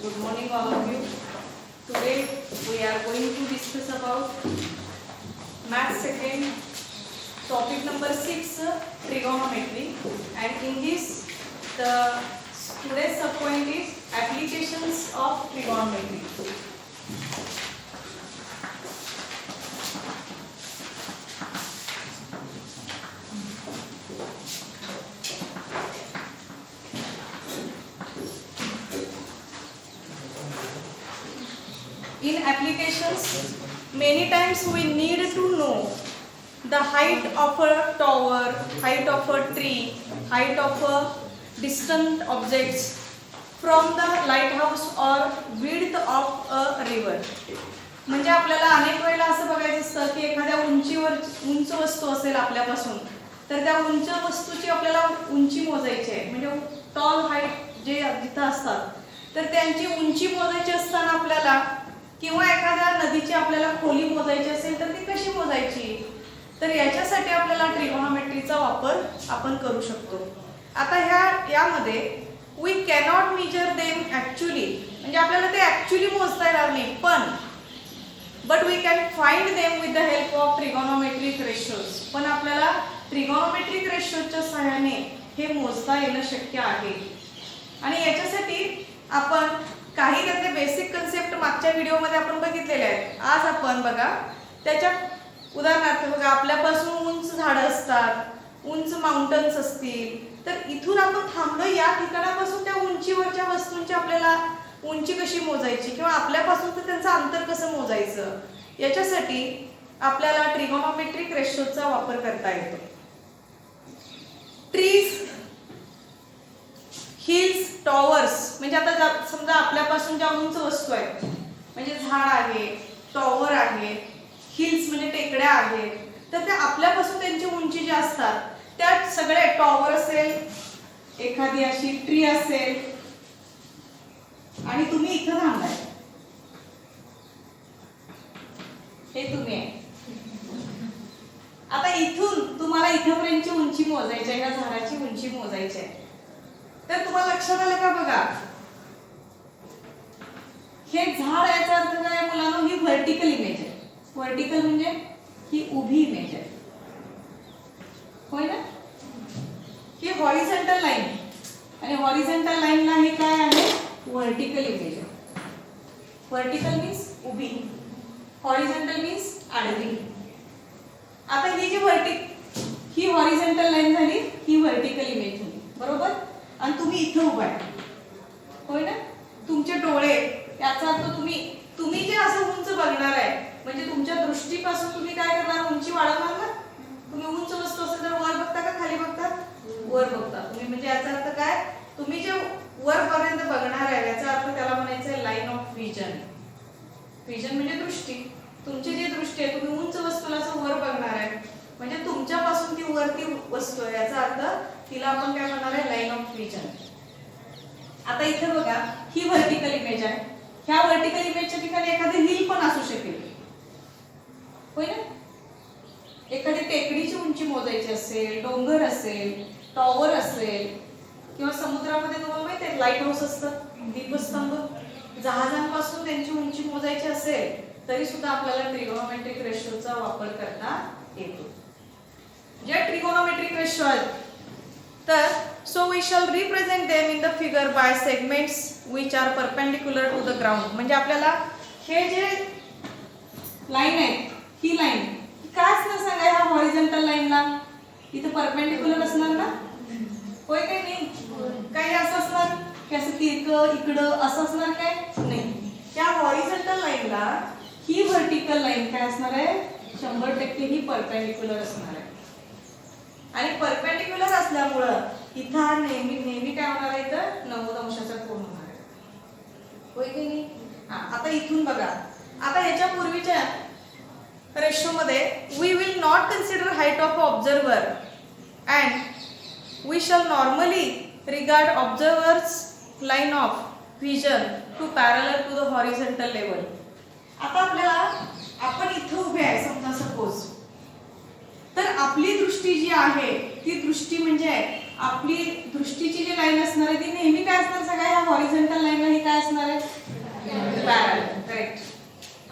Good morning all of you. Today we are going to discuss about math second topic number 6 trigonometry, and in this the today's subpoint is applications of trigonometry. In applications, many times we need to know the height of a tower, height of a tree, height of a distant objects from the lighthouse or width of a river. म्हणजे आपल्याला अनेक वेळेला असं बघायचं असतं की एखाद्या उंच वस्तू असेल आपल्यापासून, तर त्या उंच वस्तूची आपल्याला उंची मोजायची आहे. म्हणजे टॉल हाईट जे जिथं असतात तर त्यांची उंची मोजायची असताना आपल्याला, किंवा एखाद्या नदीची आपल्याला खोली मोजायची असेल तर ती कशी मोजायची, तर याच्यासाठी आपल्याला ट्रिगोनोमेट्रीचा वापर आपण करू शकतो. आता यामध्ये we cannot measure them actually, म्हणजे आपल्याला ते ॲक्च्युअली मोजता येणार नाही, पण but we can find them with the help of trigonometric ratios. पण आपल्याला ट्रिगोनोमेट्रिक रेशोजच्या सहाय्याने हे मोजता येणं शक्य आहे. आणि याच्यासाठी आपण काही त्याचे बेसिक कन्सेप्ट मागच्या व्हिडिओमध्ये आपण बघितलेले आहेत. आज आपण बघा त्याच्या उदाहरणार्थ बघा, आपल्यापासून उंच झाडं असतात, उंच माउंटन्स असतील, तर इथून आपण थांबलो या ठिकाणापासून त्या उंचीवरच्या वस्तूंची आपल्याला उंची कशी मोजायची, किंवा आपल्यापासून तर त्यांचं अंतर कसं मोजायचं, याच्यासाठी आपल्याला ट्रिगोनोमेट्रिक रेशोचा वापर करता येतो. ट्रीज, हिल्स, टॉवर्स, म्हणजे आता समजा आपल्यापासून ज्या उंच वस्तू आहेत, म्हणजे झाड आहे, टॉवर आहे, हिल्स म्हणजे टेकड्या आहेत, तर त्या आपल्यापासून त्यांची उंची जी असतात त्या सगळे, टॉवर असेल, एखादी अशी ट्री असेल, आणि तुम्ही इथं थांबलाय, हे तुम्ही आहे. आता इथून तुम्हाला इथपर्यंतची उंची मोजायची आहे, या झाडाची उंची मोजायची आहे. तर तुम्हाला लक्षात आलं का बघा, हे झाड, याचा अर्थ काय मुलांनो, ही व्हर्टिकल इमेज आहे. व्हर्टिकल म्हणजे ही उभी इमेज आहे, होय ना. ही हॉरिझॉन्टल लाईन, आणि हॉरिझॉन्टल लाईनला हे काय आहे, व्हर्टिकल इमेज आहे. व्हर्टिकल मीन्स उभी, हॉरिझॉन्टल मीन्स आडवी. आता ही जी ही हॉरिझॉन्टल लाईन झाली, ही व्हर्टिकल इमेज झाली, बरोबर. आणि तुम्ही इथं उभा आहे, होय ना. तुमचे डोळे, याचा अर्थ तुम्ही जे असं उंच बघणार आहे, म्हणजे तुमच्या दृष्टीपासून तुम्ही काय करणार, उंची वाढवणार ना. तुम्ही उंच वस्तू असेल तर वर बघता का खाली बघता, वर बघता तुम्ही. म्हणजे याचा अर्थ काय, तुम्ही जे वरपर्यंत बघणार आहे, याचा अर्थ त्याला म्हणायचं आहे लाईन ऑफ व्हिजन. व्हिजन म्हणजे दृष्टी. तुमची जी दृष्टी आहे, तुम्ही उंच वस्तूला असं वर बघणार आहे, म्हणजे तुमच्यापासून ती वरती वस्तू आहे, याचा अर्थ तिला आपण काय म्हणणार आहे, लाईन ऑफ व्हिजन. आता इथे बघा, ही व्हर्टिकल इमेज आहे. ह्या व्हर्टिकल इमेजच्या ठिकाणी एखादी हिल पण असू शकेल, होय ना. एखादी टेकडीची उंची मोजायची असेल, डोंगर असेल, टॉवर असेल, किंवा समुद्रामध्ये तुम्हाला माहिती आहे लाईट हाऊस असतं, दीपस्तंभ, जहाजांपासून त्यांची उंची मोजायची असेल तरी सुद्धा आपल्याला ट्रिगोनोमेट्रिक रेशोचा वापर करता येतो. जे ट्रिगोनोमेट्रिक रेशो आहेत, तर so we shall represent them in the figure by segments which are perpendicular to the ground. म्हणजे आपल्याला हे जे लाईन आहे, ही लाईन काय असणार सांगा, ह्या हॉरिझॉन्टल लाईनला इथे परपेंडिक्युलर असणार ना, होय काय नाही. काही असं असणार की असं तिरकं इकडं असं असणार काय नाही. त्या हॉरिझॉन्टल लाईनला ही व्हर्टिकल लाईन काय असणार आहे, 100% ही परपेंडिक्युलर असणार आहे. आणि परपेंडिक्युलर असल्यामुळं इथं नेहमी काय होणार आहे, तर 90 अंशाचा कोन होणार आहे, होय की नाही. आता इथून बघा, आता याच्या पूर्वीच्या रेशो मध्ये we will not consider height of observer and we shall normally regard observer's line of vision to parallel to the horizontal level. आता आपण इथं उभे आहे समजा, सपोज, तर आपली दृष्टी जी आहे ती दृष्टी म्हणजे आपली दृष्टीची जी लाईन असणार आहे ती नेहमी काय असणार, सगळ्या ह्या हॉरिझॉन्टल लाईनला ही काय असणार आहे,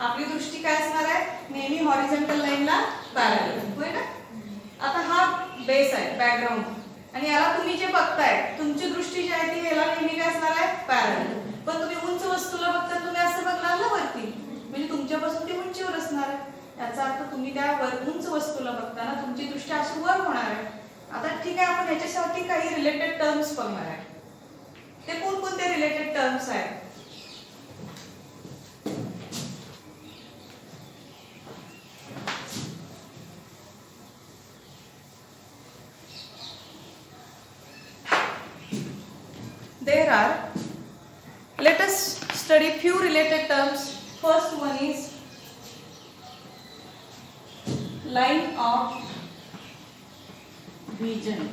आपली दृष्टी काय असणार आहे, नेहमी हॉरिझॉन्टल लाईनला पॅरलल, होय ना. आता हा बेस आहे, बॅकग्राऊंड, आणि याला तुम्ही जे बघताय तुमची दृष्टी जी आहे ती याला नेहमी काय असणार आहे, पॅरलल. पण तुम्ही उंच वस्तूला बघता, तुम्ही असं बघणार ना वरती, म्हणजे तुमच्यापासून ती उंचीवर असणार आहे. याचा अर्थ तुम्ही त्या उंच वस्तूला बघताना तुमची दृष्टी अशी वर होणार आहे. आता ठीक आहे, आपण याच्यासाठी काही रिलेटेड टर्म्स बघणार आहे. ते कोणकोणते रिलेटेड टर्म्स आहेत. There are, let us study few related terms. First one is line of vision.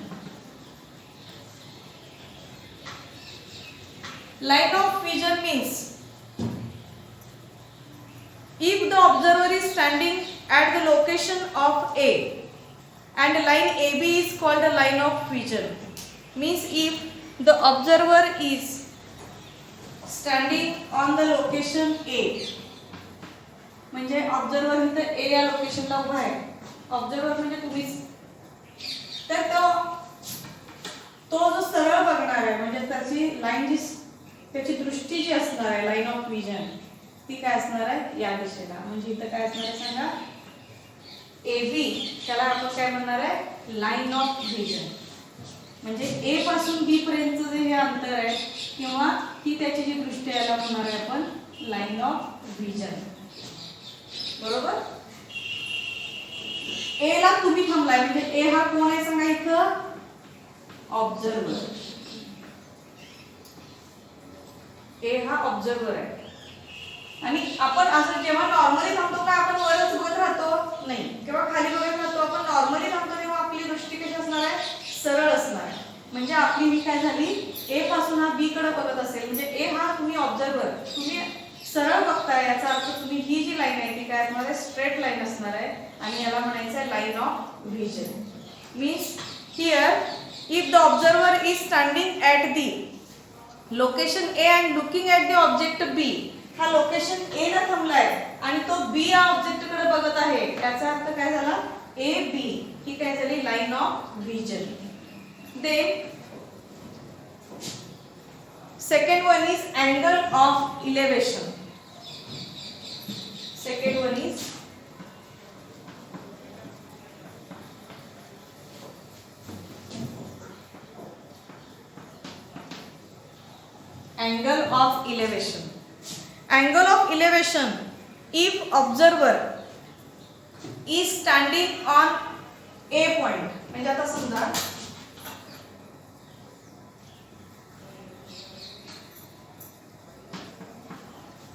Line of vision means if the observer is standing at the location of A and line AB is called a line of vision. Means if the observer is standing on the location A, म्हणजे observer इथे A या लोकेशनला उभा आहे. Observer म्हणजे तुम्हीच, तर तो जो सरळ बघणार आहे, म्हणजे त्याची लाईन जी, त्याची दृष्टी जी असणार आहे, लाईन ऑफ विजन, ती काय असणार आहे, या दिशेला. म्हणजे इथं काय असणार आहे सांगा, AB, त्याला आपण काय म्हणणार आहे, लाईन ऑफ विजन. म्हणजे A पासून B पर्यंतचं जे हे अंतर आहे किंवा ही त्याची जी दृष्टी याला म्हणणार आहे आपण लाईन ऑफ विजन. बरोबर. A ला तुम्ही थांबलाय, म्हणजे A हा कोण आहे सांगा, इथं ऑब्झर्वर. A हा ऑब्झर्वर आहे. आणि आपण असं जेव्हा नॉर्मली थांबतो का आपण वरच बघत राहतो, नाही, किंवा खाली बघत राहतो. आपण नॉर्मली थांबतो तेव्हा आपली दृष्टी कशी असणार आहे, सरळ असणार आहे. म्हणजे आपली ही काय झाली, A पासून हा B कडे बघत असेल, म्हणजे A हा तुम्ही ऑब्झर्वर, तुम्ही सरळ बघताय, याचा अर्थ तुम्ही ही जी लाईन आहे ती काय असणार आहे, स्ट्रेट लाईन असणार आहे. आणि याला म्हणायचं आहे line of vision. Means here if the observer is standing at the location A and looking at the object B, हा लोकेशन A ला थांबलाय आणि तो B या ऑब्जेक्ट कडे बघत आहे, याचा अर्थ काय झाला, AB ही काय झाली, line of vision. Then second one is angle of elevation. Second one is angle of elevation. Angle of elevation, if observer is standing on A point, म्हणजे आता समजा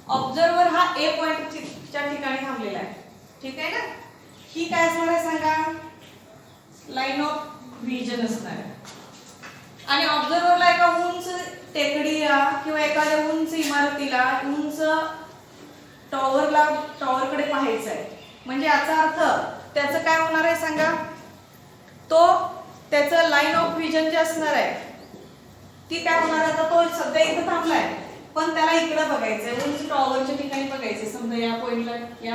ऑब्झर्वर हा A पॉइंटच्या ठिकाणी थांबलेला आहे, ठीक आहे ना. ही काय असणार आहे सांगा, लाईन ऑफ विजन असणार आहे. आणि ऑब्झर्वरला एका उंच टेकडीला किंवा एखाद्या उंच इमारतीला, उंच टॉवरकडे पाहायचं आहे. म्हणजे याचा अर्थ त्याचं काय होणार आहे सांगा, तो त्याचं लाईन ऑफ विजन जे असणार आहे ती काय होणार आहे, आता तो सध्या इथं थांबलाय पण त्याला इकडे बघायचंय, उंच टॉवरच्या ठिकाणी बघायचंय. समजा या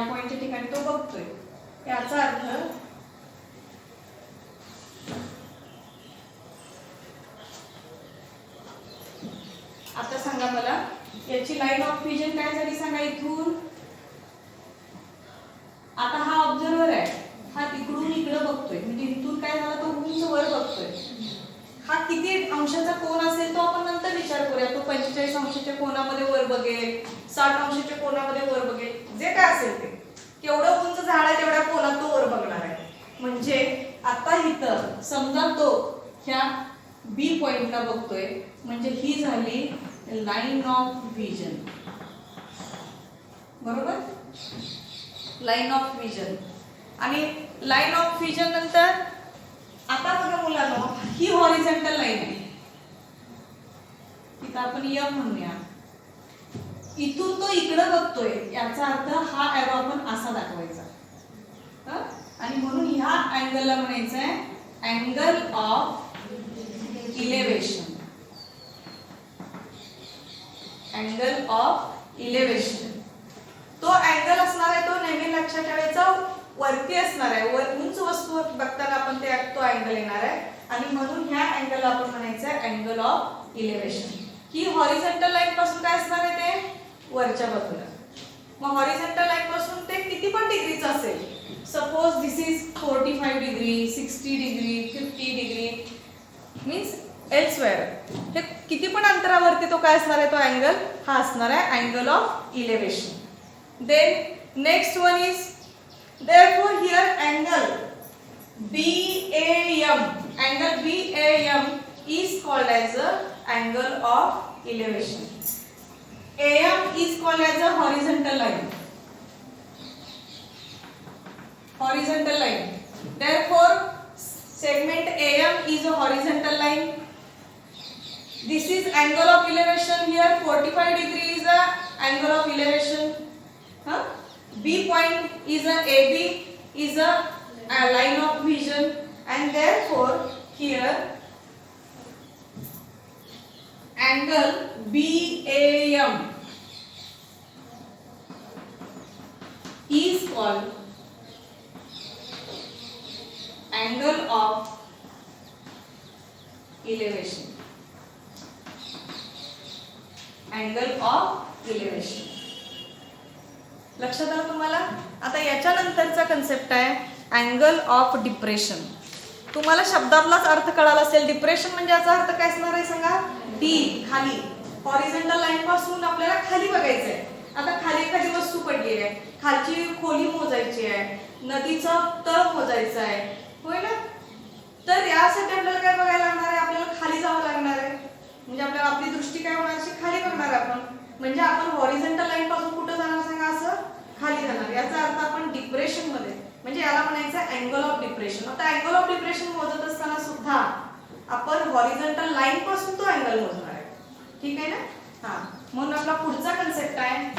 पॉइंटच्या ठिकाणी तो बघतोय, याचा अर्थ आता सांगा मला याची लाईन ऑफ विजन काय झाली सांगा. इथून आता हा ऑब्झर्वर आहे, हा इकडून इकडे बघतोय, म्हणजे इथून काय झाला, तो उंच वर बघतोय. हा किती अंशाचा कोन असेल तो आपण नंतर विचार करूया. तो 45 अंशाच्या कोनामध्ये वर बघेल, 60 अंशाच्या कोनामध्ये वर बघेल, जे काय असेल ते. केवढं उंच झाड आहे तेवढ्या कोनात तो वर बघणार आहे. म्हणजे आता इथं समजा तो ह्या बी पॉइंटला बघतोय, म्हणजे ही झाली लाईन ऑफ विजन. बरोबर, लाईन ऑफ विजन. आणि लाईन ऑफ विजन नंतर आता बघा मुलांनो, ही हॉरिझॉन्टल लाईन आहे, इथं आपण एम म्हणूया. इथून तो इकडे बघतोय, याचा अर्थ हा एरो आपण असा दाखवायचा. आणि म्हणून ह्या अँगलला म्हणायचं आहे angle of elevation. Angle of elevation. तो अँगल असणार आहे तो नेहमी लक्षात ठेवायचा वरती असणार आहे, उंच वस्तू बघताना आपण तो अँगल येणार आहे आणि म्हणून ह्या अँगलला आपण म्हणायचं आहे angle of elevation. He horizontal line पासून काय असणार आहे ते वरच्या बाजूला. मग हॉरिझॉन्टल लाईन पासून ते किती पण डिग्रीचं असेल, suppose this is 45 degree, 60 degree, 50 degree means elsewhere, हे किती पण अंतरावरती तो काय असणार आहे तो अँगल हा असणार आहे angle of elevation. Then next one is therefore here angle BAM, angle BAM is called as a angle of elevation. AM is called as a horizontal line. Horizontal line. Therefore segment AM is a horizontal line. This is angle of elevation. Here 45 degree is a angle of elevation. B point is a AB is a line of vision, and therefore here angle BAM is called angle of elevation. Angle of elevation. लक्षात आलं तुम्हाला. आता याच्यानंतरचा concept आहे angle of depression. तुम्हाला शब्दातलाच अर्थ कळाला असेल. Depression म्हणजे याचा अर्थ काय असणार आहे सांगा, डी खाली. हॉरिझॉन्टल लाईन पासून आपल्याला खाली बघायचं आहे. आता खाली एखादी वस्तू पडलेली आहे, खालची खोली मोजायची आहे, नदीचं तळ मोजायचं आहे, होय ना. तर यासाठी आपल्याला काय बघायला लागणार आहे, आपल्याला खाली जावं लागणार आहे. म्हणजे आपल्याला आपली दृष्टी काय होणार अशी खाली बघणार आपण. म्हणजे आपण हॉरिझॉन्टल लाईन पासून कुठं जाणार सांगा, असं खाली जाणार. याचा अर्थ आपण डिप्रेशन मध्ये, म्हणजे याला म्हणायचं अँगल ऑफ डिप्रेशन. आता अँगल ऑफ डिप्रेशन मोजत असताना सुद्धा आपण हॉरिझॉन्टल लाईन पासून तो अँगल मोजणार आहे. ठीक आहे ना. हा, म्हणून आपला पुढचा कन्सेप्ट आहे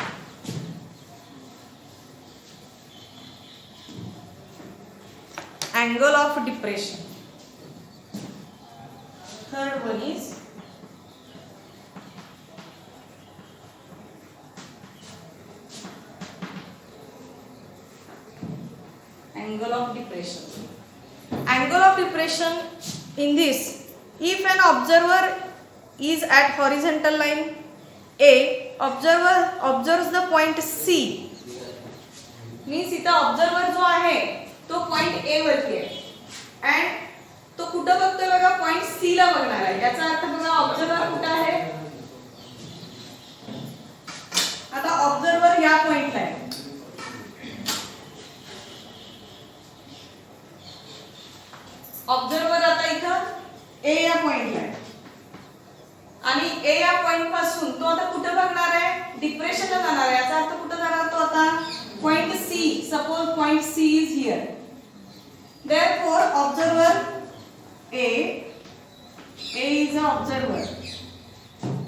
angle of depression. Third one is angle of depression. Angle of depression in this, if an observer is at horizontal line A, observer observes the point C, means इथं observer जो आहे तो point A वरती आहे and तो कुठं बघतोय बघा, point C ला बघणार आहे. याचा अर्थ बघा observer कुठं आहे, आता observer या पॉइंटला आहे. ऑब्झर्वर आता इथं ए या पॉइंटला आहे आणि ए या पॉइंट पासून तो आता कुठे बघणार आहे, डिप्रेशनला जाणार आहे. याचा अर्थ कुठे जाणार तो आता point C. Suppose point C is here. Therefore observer A is a observer.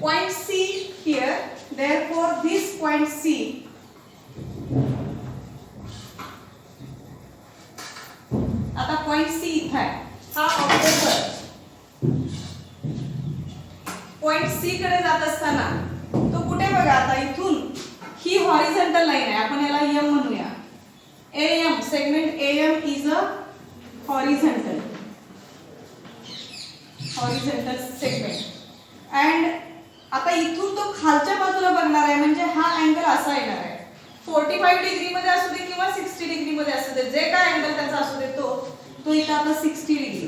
Point C here. Therefore this point C आता पॉइंट सी इथं आहे. हा ऑब्झर्वर पॉइंट सी कडे जात असताना तो कुठे बघा, आता इथून ही हॉरिझॉन्टल लाईन आहे, आपण याला एम म्हणूया. M segment M is a horizontal segment. And आता इथून तो खालच्या बाजूला बघणार आहे, म्हणजे हा अँगल असा येणार आहे. 45 डिग्री मध्ये असू दे किंवा 60 डिग्री मध्ये असू दे, जे काय अँगल त्याचा असू दे तो इथं आता 60 डिग्री.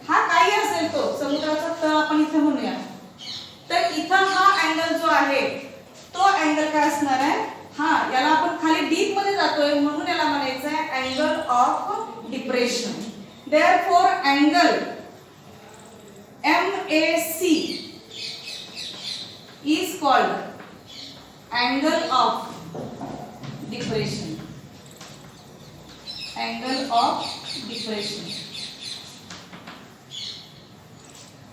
हा काही असेल तो समुद्राचा तळ आपण इथं म्हणूया. तर इथं हा अँगल जो आहे तो अँगल काय असणार आहे, हा याला आपण खाली डीप मध्ये जातोय म्हणून याला म्हणायचं आहे angle of depression. Therefore angle MAC is called angle of depression. Angle of depression.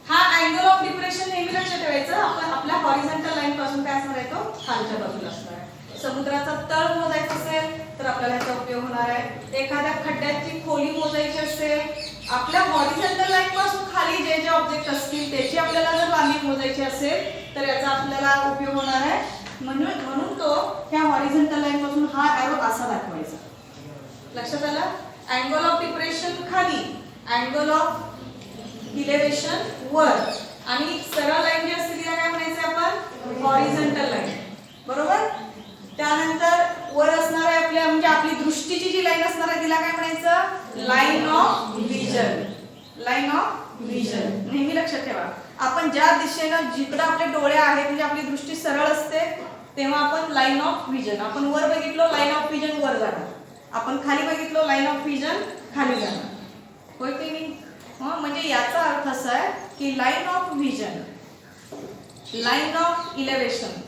हा अँगल ऑफ डिप्रेशन नेहमी लक्षात ठेवायचं. आपण आपल्या हॉरिझॉन्टल लाईन पासून काय असणार आहे तो खालच्या बाजूला असणार आहे. समुद्राचा तळ मोजायचा असेल तर आपल्याला याचा उपयोग होणार आहे. एखाद्या खड्ड्याची खोली मोजायची असेल, आपल्या हॉरिझॉन्टल लाईन पासून खाली जे ऑब्जेक्ट असतील त्याची आपल्याला जर लांबी मोजायची असेल तर याचा आपल्याला उपयोग होणार आहे म्हणून तो ह्या हॉरिझॉन्टल लाईन पासून हा एरो असा दाखवायचा. लक्षात आलं? अँगल ऑफ डिप्रेशन खाली, अँगल ऑफ इलेव्हेशन वर, आणि सरळ लाईन जी असते तिला काय म्हणायचं आपण? Horizontal line. बरोबर? त्यानंतर वर असणार आहे आपल्या म्हणजे आपली दृष्टीची जी लाईन असणार आहे तिला काय म्हणायचं? Line of vision. Line of vision नेहमी लक्षात ठेवा. आपण ज्या दिशेनं जिकडे आपले डोळे आहेत म्हणजे आपली दृष्टी सरळ असते तेव्हा आपण लाईन ऑफ विजन. आपण वर बघितलो लाईन ऑफ विजन वर जाणार, आपण खाली बघितलो लाईन ऑफ विजन खाली जाणार. होय की नाही? म्हणजे याचा अर्थ असा आहे की line of vision, line of elevation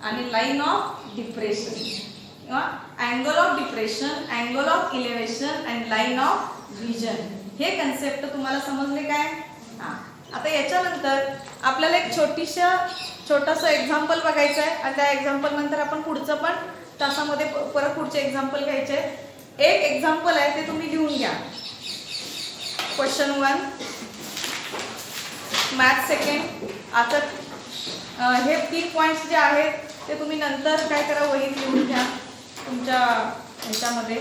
आणि लाईन ऑफ डिप्रेशन किंवा angle of depression, angle of elevation and line of vision, हे कन्सेप्ट तुम्हाला समजले काय? आता याच्यानंतर आपल्याला एक छोटंसं एक्झाम्पल बघायचं आहे आणि त्या एक्झाम्पल नंतर आपण पुढचं पण तासामध्ये परत पुढचे एक्झाम्पल घ्यायचे. एक एक्झाम्पल आहे ते तुम्ही लिहून घ्या. Question 1 math second. आता हे 3 पॉइंट्स जे आहेत ते तुम्ही नंतर काय करा, वहीत लिहून घ्या. तुमच्या ह्याच्यामध्ये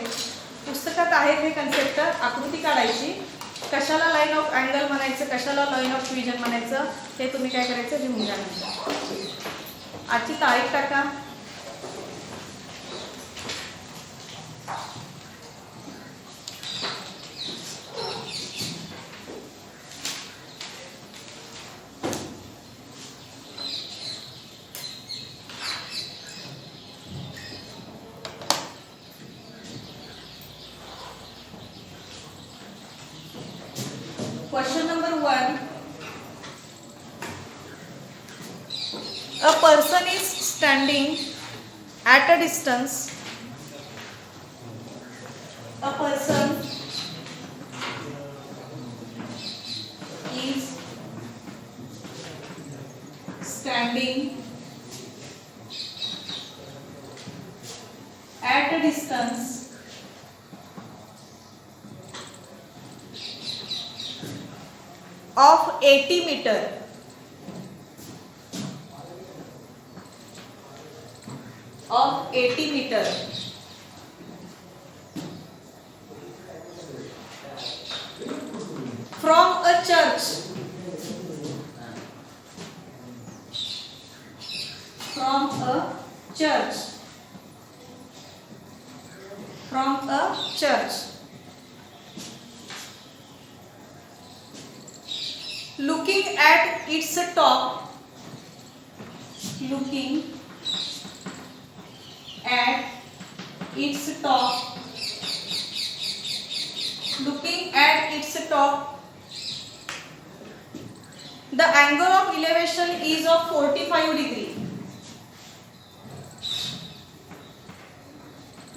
पुस्तकात आहेत हे कन्सेप्ट. आकृती काढायची, कशाला लाईन ऑफ अँगल म्हणायचं, कशाला लाईन ऑफ विजन म्हणायचं हे तुम्ही काय करायचं लिहून घ्या. आजची तारीख टाका. Question number 1. A person is standing at a distance. A person is standing at a distance of 80 meter from a church, looking at its top, the angle of elevation is of 45 degree.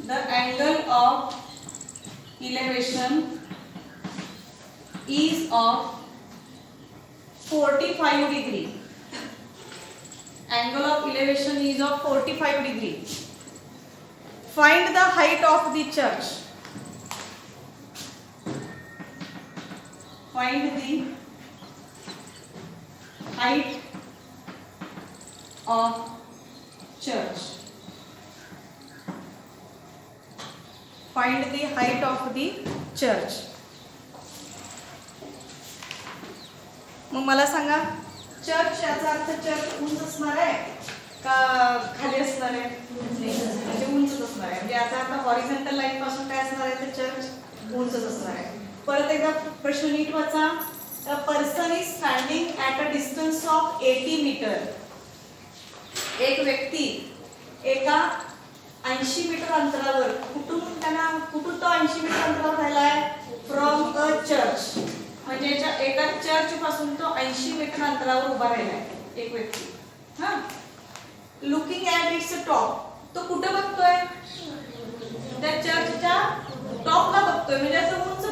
The angle of elevation is of 45 degree. Angle of elevation is of 45 degree. Find the height of the church. Find the height of church. Find the height of the church. मग मला सांगा, church याचा अर्थ church उंच असणार आहे का खाली असणार आहे? म्हणजे उंचच असणार आहे. म्हणजे याचा अर्थ हॉरिझॉन्टल लाईन पासून काय असणार आहे तर चर्च उंचच असणार आहे. परत एकदा प्रश्न नीट वाचा. A person is standing at a distance of 80 meter. एक व्यक्ती एका 80 मीटर अंतरावर, कुठून तो 80 मीटर अंतरावर राहिला आहे? From a church. म्हणजे एका चर्च पासून तो 80 मीटर अंतरावर उभा राहिला आहे एक व्यक्ती. Looking at its top. तो कुठे बघतोय? त्या चर्चच्या टॉपला बघतोय, म्हणजे असं उंच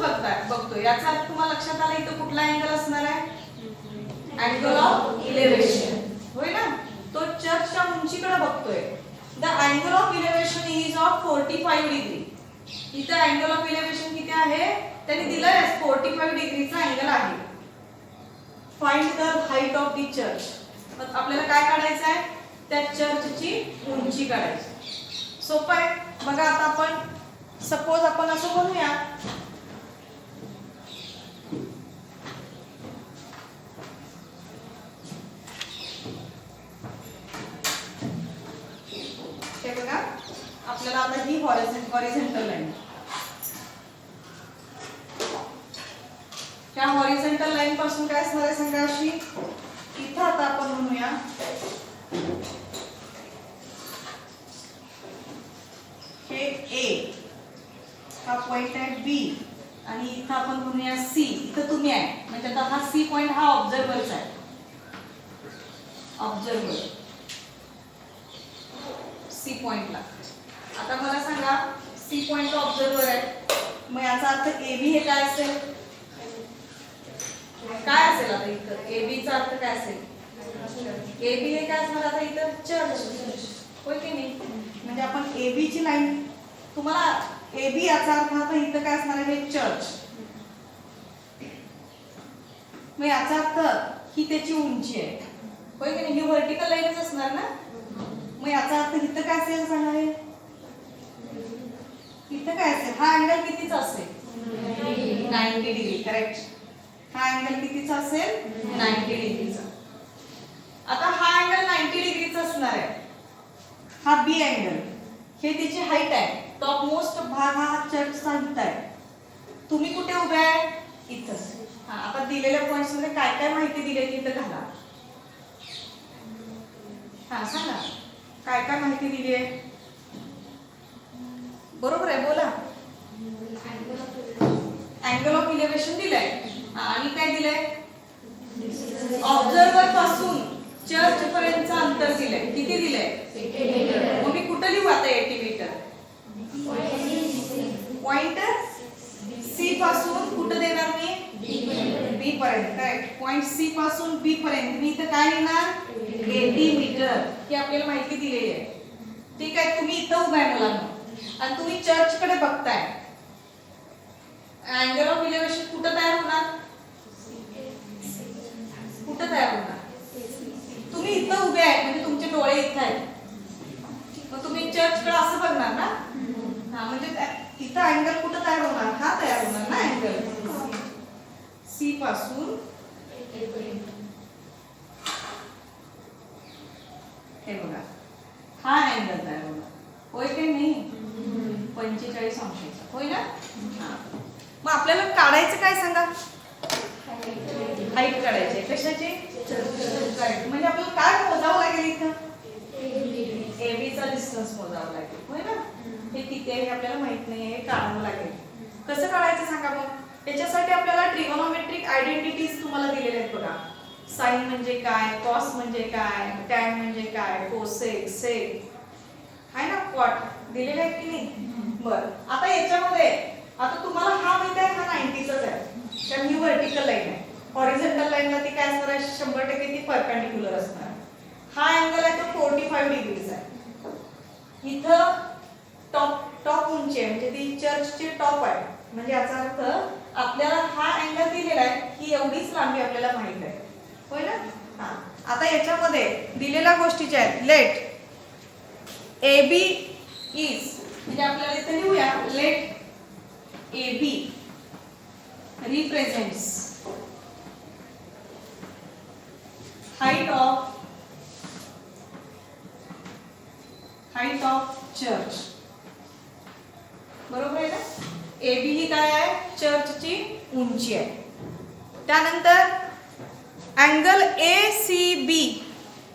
बघतोय. याचा अर्थ तुम्हाला लक्षात आला इथं कुठला अँगल असणार आहे? Angle of elevation. होय ना? तो चर्चच्या उंचीकडे बघतोय. The angle of elevation is of 45 degree. इथं अँगल ऑफ इलेव्हेशन किती आहे? त्यांनी दिलंय 45 डिग्रीचा अँगल आहे. Find the height of the church. आपल्याला काय काढायचं आहे? त्या चर्चची उंची काढायची. सोपं आहे. बघा आता आपण सपोज आपण असं म्हणूया, हे बघा आपल्याला आता ही हॉरिझॉन्टल लाईन, त्या हॉरिझॉन्टल लाईन पासून काय असणार आहे सांगा अशी. इथं आता आपण म्हणूया हे ए, हा पॉइंट आहे बी, आणि इथं आपण म्हणूया सी. इथं तुम्ही आहे म्हणजे आता हा सी पॉइंट हा ऑब्झर्वरचा आहे. ऑब्झर्वर सी पॉइंटला. आता मला सांगा सी पॉइंट ऑब्झर्वर आहे, मग याचा अर्थ एबी हे काय असेल, काय असेल आता इथं एबी चा अर्थ काय असेल. एबी हे काय असणार आता इथं चर्च, होय की नाही. म्हणजे आपण एबी ची लाईन, तुम्हाला एबी याचा अर्थ आता इथं काय असणार आहे चर्च. मग याचा अर्थ ही त्याची उंची आहे, होय की नाही. ही व्हर्टिकल लाईनच असणार ना. मग याचा अर्थ इथं काय असेल सांगा. हे इथं काय असेल, हा अँगल कितीचा असेल 90 डिग्री. करेक्ट. हा अँगल कितीचा असेल 90 डिग्रीचा. आता हा अँगल 90 डिग्रीचा असणार आहे. हा बी अँगल, हे त्याची हाईट आहे. टॉप मोस्ट भाग हा चर्चचा हित आहे. तुम्ही कुठे उभे आहे इथं. आता दिलेल्या पॉइंट्स मध्ये काय काय माहिती दिली आहे इथं घाला. हा सांगा काय काय माहिती दिली आहे. बरोबर आहे बोला. अँगल ऑफ इलेव्हेशन दिलाय आणि काय दिलंय, ऑब्झर्वर पासून चर्च पर्यंतचं अंतर दिलंय. किती दिलंय, मग मी कुठं लिहू आता 80 मीटर. पॉइंट सी पासून कुठं देणार मी, बी पर्यंत. करेक्ट. पॉइंट सी पासून बी पर्यंत मी इथं काय लिहिणार 80 मीटर. ही आपल्याला माहिती दिलेली आहे. ठीक आहे. तुम्ही इथं उभा आहे मुलांना आणि तुम्ही चर्च कडे बघताय. अँगल ऑफ इलेव्हेशन कुठं तयार होणार, कुठं तयार होणार. तुम्ही इथं उभे आहेत म्हणजे तुमचे डोळे इथं आहेत, मग तुम्ही चर्च कडे असं बघणार ना. हा म्हणजे इथं अँगल कुठं तयार होणार, हा तयार होणार ना अँगल सी पासून. हे बघा हा अँगल तयार होणार, होय की नाही. 45 अंशाचा, होय ना. मग आपल्याला काढायचं काय सांगा, हाईट काढायची. कशाची, म्हणजे आपल्याला काय मोजावं लागेल इथं, एबी चा डिस्टन्स मोजावा लागेल, होय ना. हे किती आहे हे आपल्याला माहित नाही, हे काढावं लागेल. कसं काढायचं सांगा. मग त्याच्यासाठी आपल्याला ट्रिगोनोमेट्रिक आयडेंटिटीज तुम्हाला दिलेल्या आहेत बघा. साइन म्हणजे काय, कॉस म्हणजे काय, टॅन म्हणजे काय, कोसेक, सेक आहे ना, कॉट दिलेले आहेत की नाही. बरं आता याच्यामध्ये आता तुम्हाला हा माहिती आहे, हा 90चाच आहे कारण ही व्हर्टिकल लाईन आहे. हॉरिझॉन्टल लाईनला ती काय असणार आहे 100% ती परपेंडिक्युलर असणार. हा अँगल आहे तो 45 डिग्रीचा आहे. इथं टॉप उंची आहे म्हणजे ती चर्चची टॉप आहे. म्हणजे याचा अर्थ आपल्याला हा अँगल दिलेला आहे, ही एवढीच लांबी आपल्याला माहित आहे, होय ना. हा आता याच्यामध्ये दिलेल्या गोष्टीच्या आहेत. लेट AB इज, म्हणजे आपल्याला इथे लिहूया, late AB represents height of church. बरोबर आहे ना. AB ही काय आहे, चर्चची उंची आहे. त्यानंतर अँगल ACB,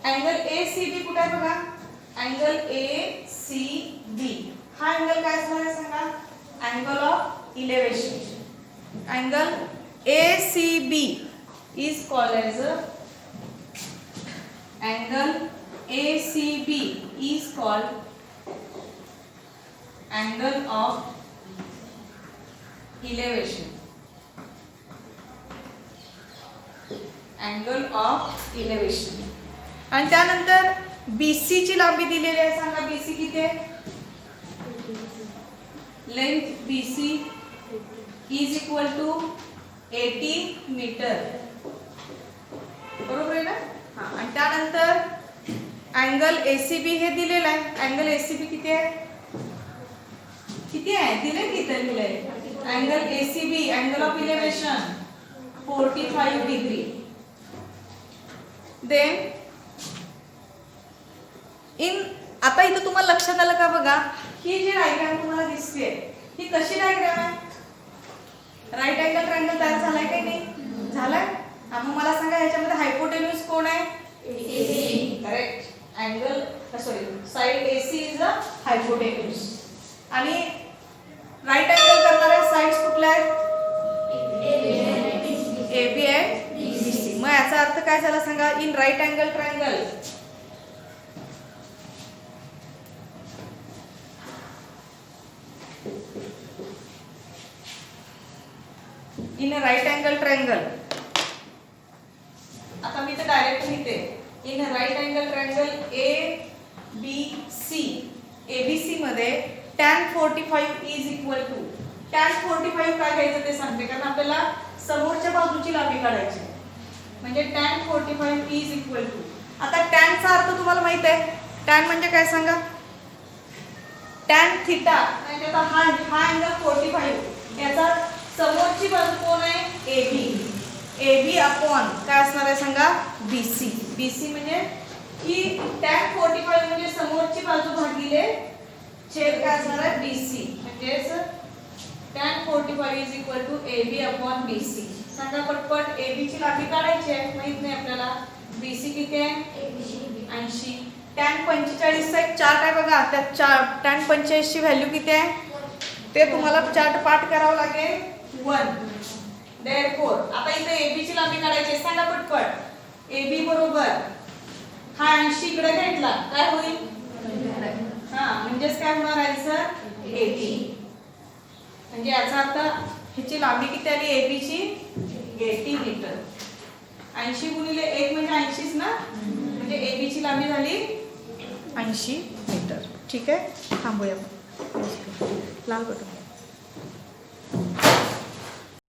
अँगल ACB कुठे आहे बघा, अँगल ACB हा अँगल काय असणार आहे सांगा, angle of elevation. Angle ACB is called as angle ACB is called angle of elevation. Angle of elevation. आणि त्यानंतर BC ची लांबी दिलेली आहे. सांगा BC किती आहे, length BC is equal to 80 मीटर. बरोबर आहे ना. आणि त्यानंतर अँगल ACB हे दिलेलं आहे. अँगल ACB किती आहे? किती आहे? दिले की इथे लिहिलंय. Angle ACB, angle of elevation 45 degree. Then आता इथं तुम्हाला लक्षात आलं का बघा, ही जी डायग्राम तुम्हाला दिसते ही कशी डायग्राम आहे? राईट अँगल ट्रायंगल तयार झालाय की नाही? झालाय. मग मला सांगा ह्याच्यामध्ये हायपोटेन्यूज कोण आहे? Correct. Angle sorry side AC is a hypotenuse. आणि राईट अँगल करणाऱ्या साइड्स कुठल्या आहेत? AB आहे BC. मग याचा अर्थ काय झाला सांगा? In right angle triangle in right angle triangle, आता मी ते डायरेक्ट लिहिते. In right angle triangle ABC, ABC मध्ये tan 45 is equal to, tan 45 काय घ्यायचं ते सांगते, कारण आपल्याला समोरच्या बाजूची लांबी काढायची. म्हणजे tan 45 इज इक्वल टू, आता tan चा अर्थ तुम्हाला माहित आहे. tan म्हणजे काय सांगा? tan थीटा म्हणजे आता हा अँगल 45, याचा समोरची बाजू कोण आहे? AB. AB अपॉन काय असणार आहे सांगा? BC. BC म्हणजे ही tan 45 म्हणजे समोरची बाजू भागिले छेद काय असणार आहे? BC. म्हणजेच tan 45 is equal to AB upon BC. सांगा पटपट. AB ची लांबी काढायची आहे, माहित नाही आपल्याला. BC किती आहे? 80. tan 45 चा एक चार्ट आहे बघा, त्यात tan 45 ची व्हॅल्यू किती आहे ते तुम्हाला चार्ट पाठ करावा लागेल. 1. Therefore आता इथे AB ची लांबी काढायची आहे, सांगा पटपट. AB बरोबर हा 80 इकडे घेतला काय होईल? म्हणजेच काय होणार आन्सर? 80. म्हणजे याचा अर्थ ह्याची लांबी किती आली AB ची? 80 मीटर. 80 गुणिले 1 म्हणजे 80च ना, म्हणजे AB ची लांबी झाली 80 मीटर. ठीक आहे, थांबूया. लाल बटन.